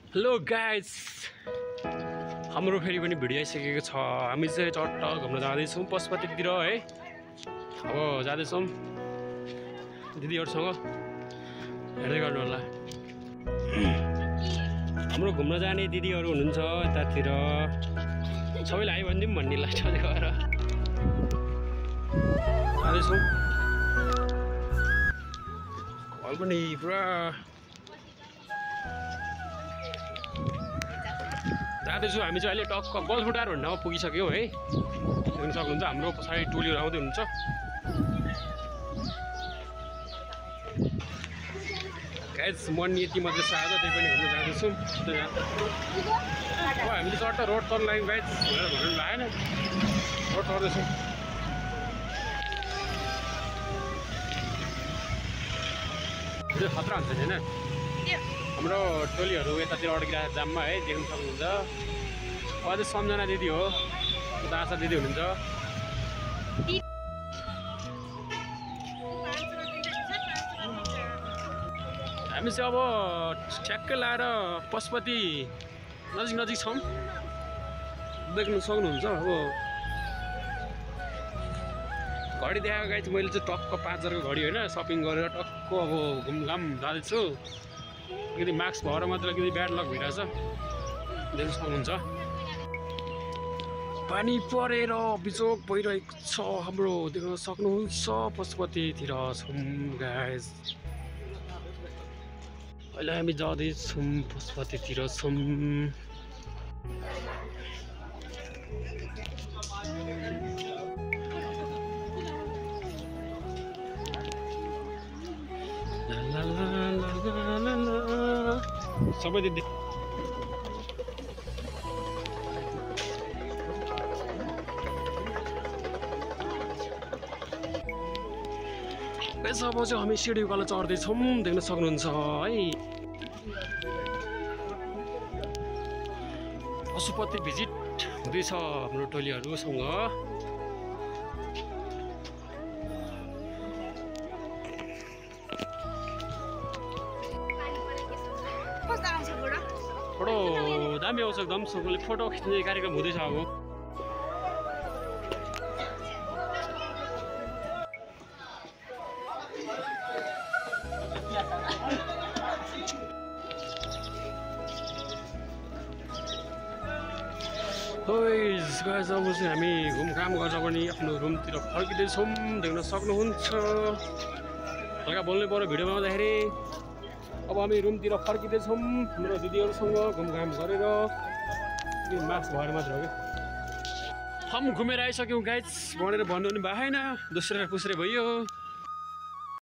Hello guys, हाम्रो फेरि पनि भिडियो आइसकेको छ। हामी चाहिँ चट्ट घुम्न जाँदैछौँ पशुपतितिर है। अब जाँदैछौँ दिदीहरूसँग, हेर्दै गर्नु होला। हाम्रो घुम्न जाने दिदीहरू हुनुहुन्छ यतातिर, सबैलाई आइ भनिदिउँ भन्ने लाग्छ गएर जाँदैछौँ। घर पनि पुरा जाँदैछु। हामी चाहिँ अहिले टक्क गलफुटार भन्नेमा पुगिसक्यौँ है, देख्न सक्नुहुन्छ। हाम्रो पछाडि टोलीहरू आउँदै हुनुहुन्छ। गाइस मन यति मात्रै छ, आज त्यही पनि घुम्न जाँदैछौँ। अब हामीले चट्ट रोड तर्न लाग्यौँ गाइस भनेर भन्नु लागेन, रोड तर्दैछौँ। त्यो खतरा हुन्छ नि होइन। हाम्रो टोलीहरू यतातिर अड्किरहेको जाममा है, देख्न सक्नुहुन्छ। अझै सम्झना दिदी हो, उता आशा दिदी हुनुहुन्छ। हामी चाहिँ अब ठ्याक्कै लाएर पशुपति नजिक छौँ, देख्न सक्नुहुन्छ। अब घडी देखाएको गाई चाहिँ मैले चाहिँ टक्क 5000को घडी होइन, सपिङ गरेर टक्क अब घुमघाम जाँदैछु। अलिकति मास्क भएर मात्र अलिकति ब्याड लक भइरहेछ, देख्न सक्नुहुन्छ। पानी परेर बिजोक भइरहेको छ हाम्रो, देख्न सक्नुहुन्छ। पशुपतितिर छौँ गाइस, अहिले हामी जाँदैछौँ पशुपतितिर छौँ। सबै दिदी अब चाहिँ हामी सिडी उकालो चढ्दैछौँ, देख्न सक्नुहुन्छ है। पशुपति भिजिट हुँदैछ हाम्रो टोलीहरूसँग। फोटो दामी आउँछ एकदम, सबैले फोटो खिच्ने कार्यक्रम हुँदैछ अब। गाइस अब चाहिँ हामी घुमघाम गरेर पनि आफ्नो रुमतिर फर्किँदैछौँ, देख्न सक्नुहुन्छ। हल्का बोल्नै पर्यो भिडियो बनाउँदाखेरि। अब हामी रुमतिर फर्किँदैछौँ हाम्रो दिदीहरूसँग घुमघाम गरेर। मास्क भएर मात्र हो कि हम घुमेर आइसक्यौँ गाइस भनेर भन्नु पनि भएन, दोस्रो पुस्रे भयो।